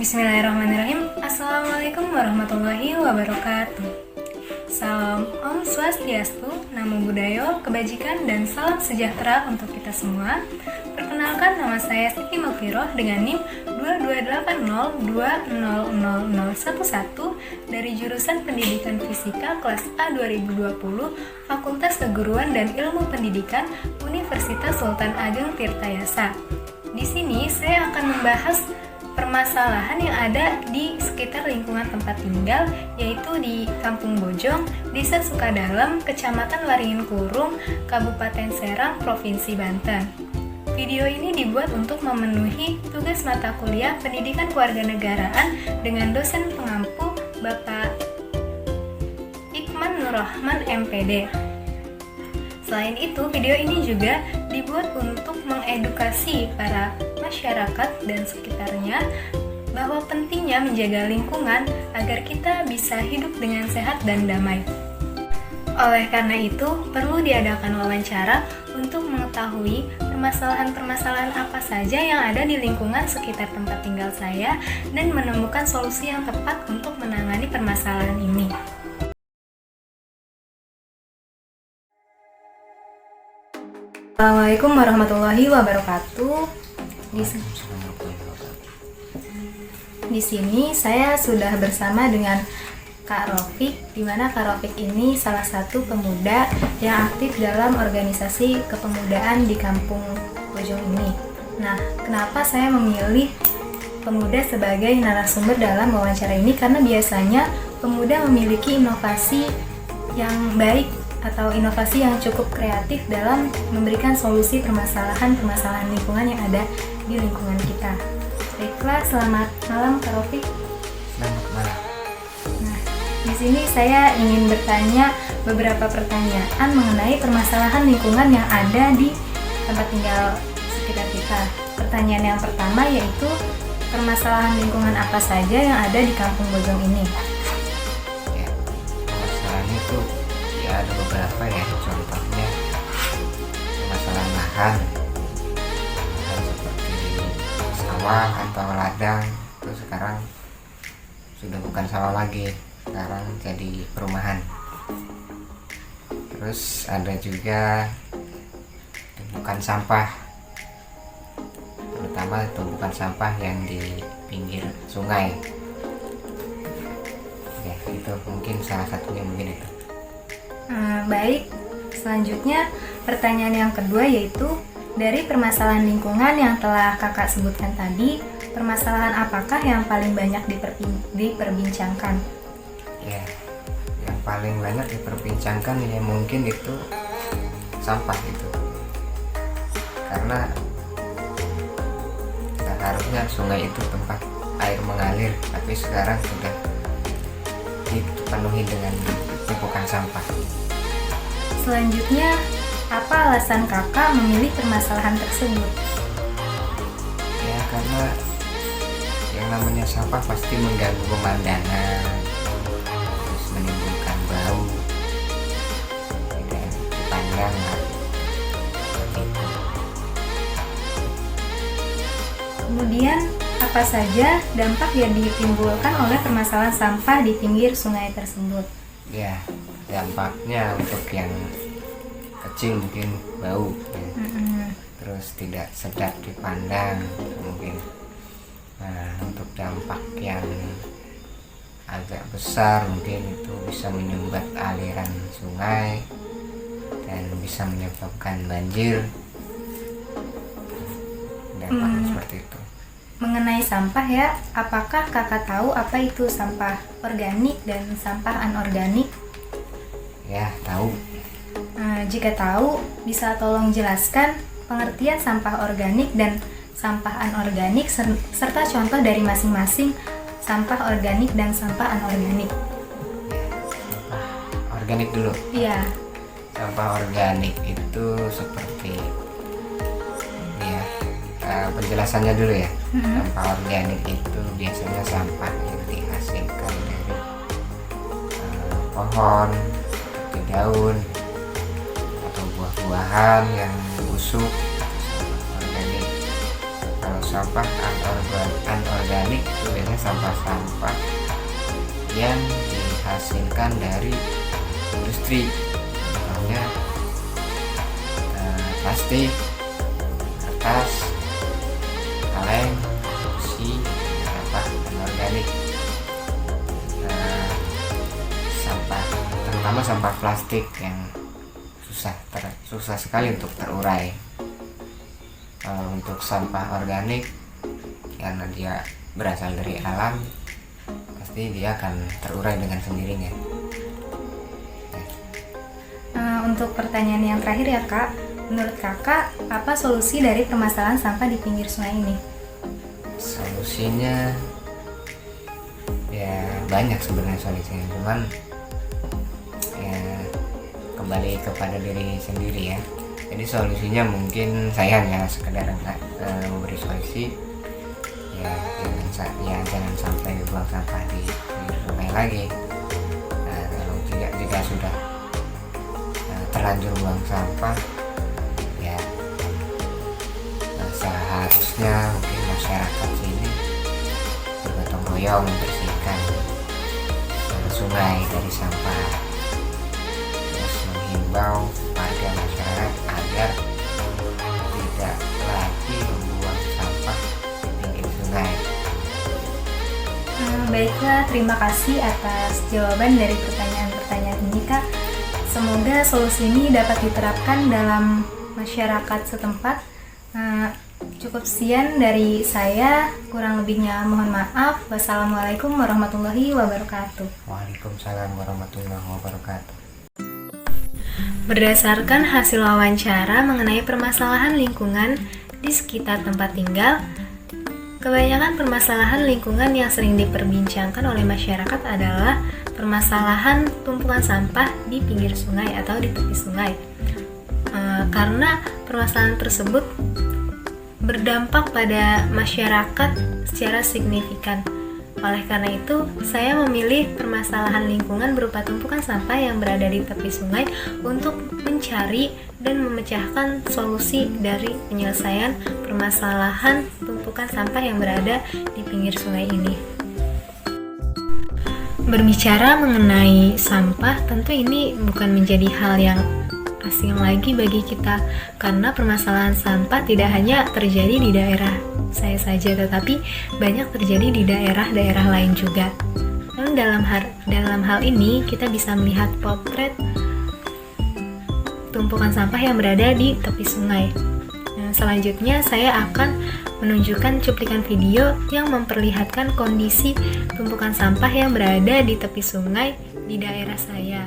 Bismillahirrahmanirrahim. Assalamualaikum warahmatullahi wabarakatuh. Salam Om Swastiastu, Namo Buddhaya, kebajikan dan salam sejahtera untuk kita semua. Perkenalkan, nama saya Siti Mulfiroh dengan NIM 2280200011 dari jurusan Pendidikan Fisika kelas A 2020, Fakultas Keguruan dan Ilmu Pendidikan, Universitas Sultan Ageng Tirtayasa. Di sini saya akan membahas permasalahan yang ada di sekitar lingkungan tempat tinggal, yaitu di Kampung Bojong, Desa Sukadalam, Kecamatan Waringin Kurung, Kabupaten Serang, Provinsi Banten. Video ini dibuat untuk memenuhi tugas mata kuliah Pendidikan Kewarganegaraan dengan dosen pengampu Bapak Ikman Nurrahman MPD. Selain itu, video ini juga dibuat untuk mengedukasi para masyarakat dan sekitarnya bahwa pentingnya menjaga lingkungan agar kita bisa hidup dengan sehat dan damai. Oleh karena itu, perlu diadakan wawancara untuk mengetahui permasalahan-permasalahan apa saja yang ada di lingkungan sekitar tempat tinggal saya dan menemukan solusi yang tepat untuk menangani permasalahan ini. Assalamualaikum warahmatullahi wabarakatuh. Di sini saya sudah bersama dengan Kak Rofik, di mana Kak Rofik ini salah satu pemuda yang aktif dalam organisasi kepemudaan di Kampung Bojong ini. Nah, kenapa saya memilih pemuda sebagai narasumber dalam wawancara ini? Karena biasanya pemuda memiliki inovasi yang baik atau inovasi yang cukup kreatif dalam memberikan solusi permasalahan lingkungan yang ada di lingkungan kita. Baiklah, selamat malam Kak Rofik. Selamat malam. Nah, di sini saya ingin bertanya beberapa pertanyaan mengenai permasalahan lingkungan yang ada di tempat tinggal sekitar kita. Pertanyaan yang pertama yaitu permasalahan lingkungan apa saja yang ada di Kampung Bojong ini? Ya, permasalahannya itu ya ada beberapa ya, contohnya permasalahan lahan seperti sawah atau ladang itu sekarang sudah bukan sawah lagi, sekarang jadi perumahan. Terus ada juga tumpukan sampah, terutama tumpukan sampah yang di pinggir sungai. Ya, itu mungkin salah satunya mungkin itu. Baik, selanjutnya pertanyaan yang kedua yaitu dari permasalahan lingkungan yang telah kakak sebutkan tadi, permasalahan apakah yang paling banyak diperbincangkan? Ya, yang paling banyak diperbincangkan ya mungkin itu sampah itu, karena seharusnya sungai itu tempat air mengalir, tapi sekarang sudah dipenuhi dengan tumpukan sampah. Selanjutnya, apa alasan kakak memilih permasalahan tersebut? Ya, karena yang namanya sampah pasti mengganggu pemandangan, terus menimbulkan bau, tidak dipandang gitu. Kemudian, apa saja dampak yang ditimbulkan oleh permasalahan sampah di pinggir sungai tersebut? Ya, dampaknya untuk yang kecil mungkin bau ya. Terus tidak sedap dipandang mungkin. Nah, untuk dampak yang agak besar mungkin itu bisa menyumbat aliran sungai dan bisa menyebabkan banjir. Dampaknya seperti itu. Mengenai sampah ya, apakah kakak tahu apa itu sampah organik dan sampah anorganik? Ya, tahu. Jika tahu, bisa tolong jelaskan pengertian sampah organik dan sampah anorganik serta contoh dari masing-masing sampah organik dan sampah anorganik. Sampah organik dulu. Iya. Sampah organik itu seperti ya, penjelasannya dulu ya. Sampah organik itu biasanya sampah yang dihasilkan dari pohon, seperti daun atau buah-buahan yang busuk, organik. Kalau sampah anorganik itu biasanya sampah-sampah yang dihasilkan dari industri, misalnya plastik, kertas, kaleng, besi, sampah anorganik. Sampah, terutama sampah plastik yang susah sekali untuk terurai. Untuk sampah organik, karena dia berasal dari alam, pasti dia akan terurai dengan sendirinya. Untuk pertanyaan yang terakhir ya Kak, menurut Kakak apa solusi dari permasalahan sampah di pinggir sungai ini? Solusinya ya banyak sebenarnya solusinya, cuman ya kembali kepada diri sendiri ya. Jadi solusinya mungkin saya hanya sekedar memberi solusi ya, jangan sampai buang sampah di sungai lagi. Kalau jika sudah terlanjur buang sampah ya seharusnya mungkin masyarakat sini bergotong royong membersihkan sungai dari sampah, terus menghimbau warga masyarakat agar tidak lagi membuang sampah di pinggir sungai. Baiklah, terima kasih atas jawaban dari pertanyaan-pertanyaan ini Kak. Semoga solusi ini dapat diterapkan dalam masyarakat setempat. Cukup sekian dari saya, kurang lebihnya mohon maaf. Wassalamualaikum warahmatullahi wabarakatuh. Waalaikumsalam warahmatullahi wabarakatuh. Berdasarkan hasil wawancara mengenai permasalahan lingkungan di sekitar tempat tinggal, kebanyakan permasalahan lingkungan yang sering diperbincangkan oleh masyarakat adalah permasalahan tumpukan sampah di pinggir sungai atau di tepi sungai. Karena permasalahan tersebut berdampak pada masyarakat secara signifikan. Oleh karena itu, saya memilih permasalahan lingkungan berupa tumpukan sampah yang berada di tepi sungai untuk mencari dan memecahkan solusi dari penyelesaian permasalahan tumpukan sampah yang berada di pinggir sungai ini. Berbicara mengenai sampah, tentu ini bukan menjadi hal yang asing lagi bagi kita, karena permasalahan sampah tidak hanya terjadi di daerah saya saja, tetapi banyak terjadi di daerah-daerah lain juga. Namun dalam hal ini kita bisa melihat potret tumpukan sampah yang berada di tepi sungai. Selanjutnya saya akan menunjukkan cuplikan video yang memperlihatkan kondisi tumpukan sampah yang berada di tepi sungai di daerah saya.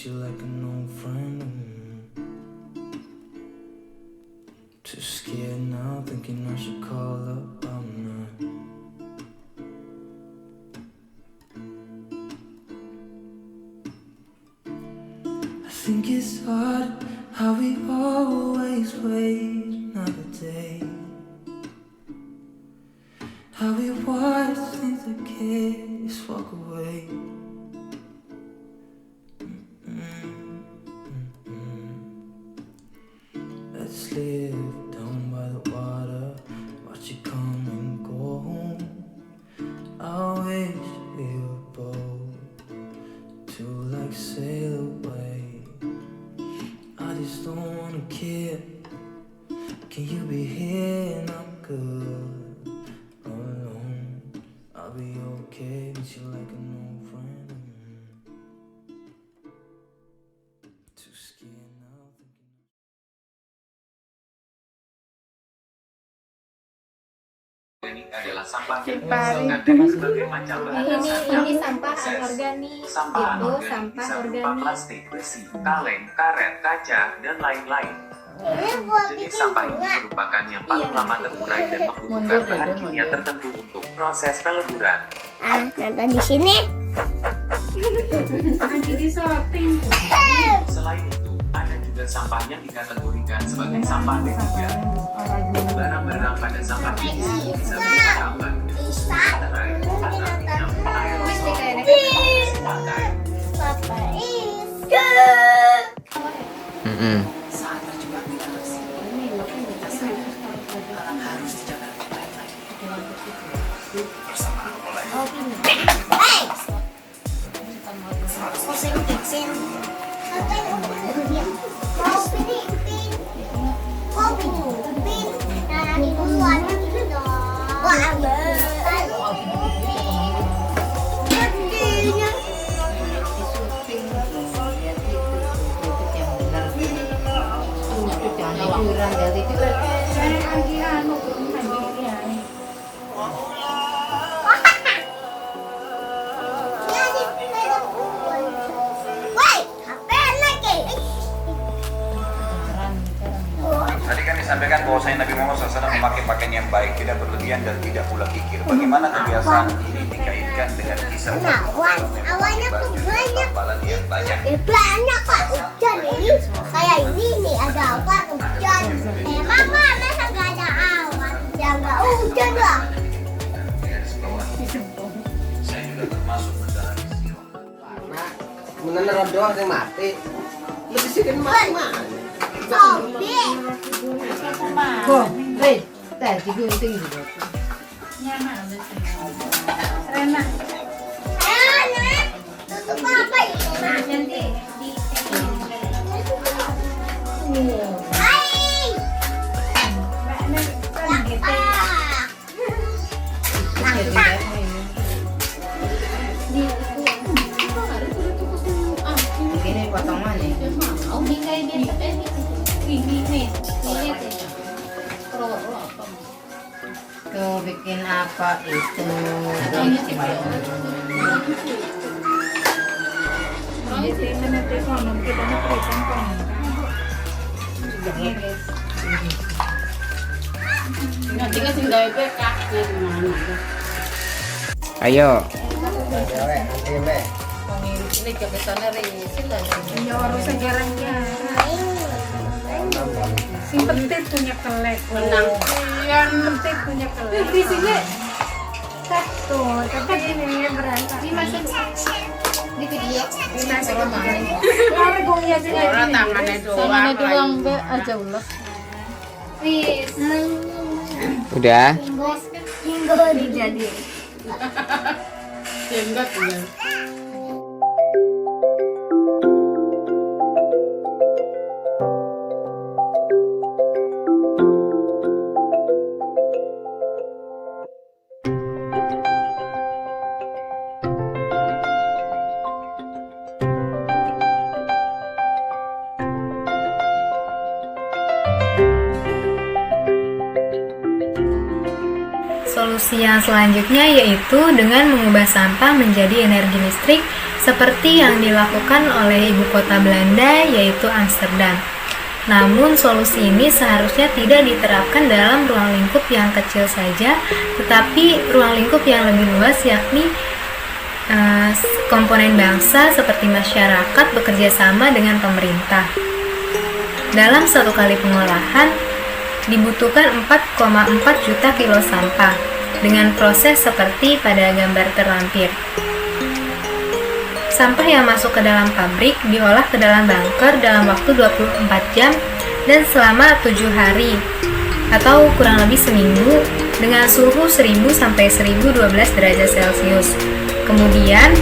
You like an old friend. Too scared now, thinking I should call up. I'm not. I think it's hard how we always wait another day. How we watch things that kids walk away. Let's live down by the water, watch it come and go home. I wish we were both to like sail away. I just don't wanna care. Can you be here and I'm good alone? I'll be okay, miss you like an old friend. Too scared now. Ini adalah sampah yang mengandung berbagai macam bahan Ini sampah anorganik, sampah itu anorganik sampah bisa berupa organik. plastik, besi, kaleng, karet, kaca, dan lain-lain. Jenis sampah ini merupakan yang paling lama terurai dan membutuhkan bahan kimia tertentu untuk proses peleburan. Nonton di sini. Selain itu, ada juga Sumber sampahnya dikategorikan sebagai sampah D3. Barang-barang pada sampah ini bisa berupa tambang, baterai, aluminium, aerosol, pakai. Papa is Saat terjebak di dalam sini, kita sadar hal harus dijaga lebih baik-baik. Bersama oleh Tadi kan disampaikan bahwasanya Nabi Muhammad SAW memakai pakaian yang baik, tidak berlebihan dan tidak pula kikir. Bagaimana kebiasaan ini dikaitkan dengan kisah awalnya tuh banyak. hafalan yang banyak? Banyak Pak, hujan ini kayak ini nih ada apa hujan. Mama masa gak ada awan, ya nggak hujan lah. Saya juga termasuk menjalani istilah. Menurut doa yang mati, lebih sedikit mati mah. Sobek. Kok, teh digunting juga. Rena, Nak, tutup apa itu? nanti Hai. Ini potongan nih. Tuh bikin apa itu? Ayo. Ini ke sana sila. ya harus jarang-jarang. Sing penting punya kelek. Menang. Yang penting punya kelek. Di sini satu, tapi ini berangkat. Dimasuk di video. Dimasuk kemana? Orang ya sih. Orang tangannya doang. Be aja ulah. Please. Udah. Hingga dijadi. Enggak ya. Solusi yang selanjutnya yaitu dengan mengubah sampah menjadi energi listrik seperti yang dilakukan oleh ibu kota Belanda yaitu Amsterdam. Namun solusi ini seharusnya tidak diterapkan dalam ruang lingkup yang kecil saja, tetapi ruang lingkup yang lebih luas yakni komponen bangsa seperti masyarakat bekerja sama dengan pemerintah. Dalam satu kali pengolahan dibutuhkan 4,4 juta kilo sampah dengan proses seperti pada gambar terlampir. Sampah yang masuk ke dalam pabrik diolah ke dalam bunker dalam waktu 24 jam dan selama 7 hari atau kurang lebih seminggu dengan suhu 1000 sampai 1012 derajat Celcius. Kemudian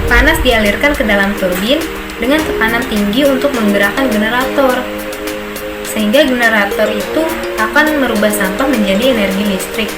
panas dialirkan ke dalam turbin dengan tekanan tinggi untuk menggerakkan generator. Sehingga generator itu akan merubah sampah menjadi energi listrik.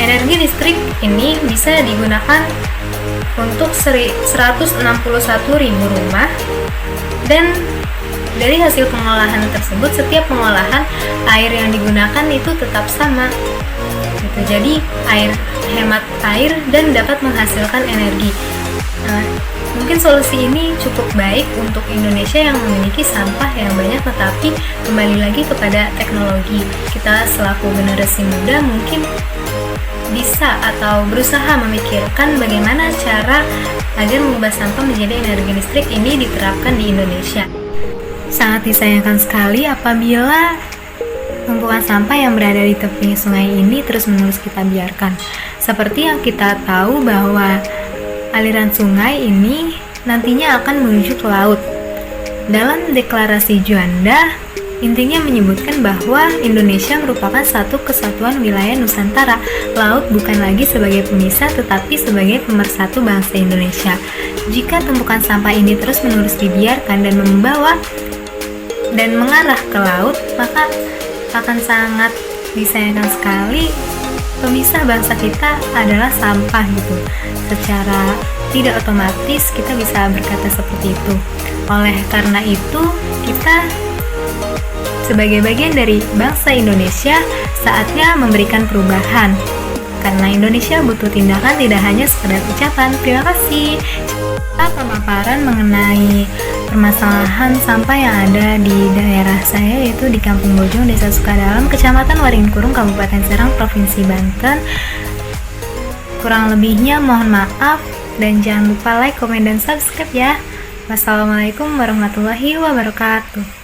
Energi listrik ini bisa digunakan untuk 161.000 rumah dan dari hasil pengolahan tersebut setiap pengolahan air yang digunakan itu tetap sama. Gitu. Jadi hemat air dan dapat menghasilkan energi. Mungkin solusi ini cukup baik untuk Indonesia yang memiliki sampah yang banyak, tetapi kembali lagi kepada teknologi. Kita selaku generasi muda mungkin bisa atau berusaha memikirkan bagaimana cara agar mengubah sampah menjadi energi listrik ini diterapkan di Indonesia. Sangat disayangkan sekali apabila tumpukan sampah yang berada di tepi sungai ini terus-menerus kita biarkan. Seperti yang kita tahu bahwa aliran sungai ini nantinya akan menuju ke laut. Dalam deklarasi Juanda, intinya menyebutkan bahwa Indonesia merupakan satu kesatuan wilayah Nusantara. Laut bukan lagi sebagai pemisah tetapi sebagai pemersatu bangsa Indonesia. Jika tumpukan sampah ini terus-menerus dibiarkan dan membawa dan mengarah ke laut, maka akan sangat disayangkan sekali pemisah bangsa kita adalah sampah gitu. Secara tidak otomatis kita bisa berkata seperti itu. Oleh karena itu, kita sebagai bagian dari bangsa Indonesia saatnya memberikan perubahan. Karena Indonesia butuh tindakan, tidak hanya sekedar ucapan. Terima kasih. Pemaparan mengenai permasalahan sampah yang ada di daerah saya, yaitu di Kampung Bojong, Desa Sukadalam, Kecamatan Waringkurung, Kabupaten Serang, Provinsi Banten. Kurang lebihnya mohon maaf dan jangan lupa like, komen, dan subscribe ya. Wassalamualaikum warahmatullahi wabarakatuh.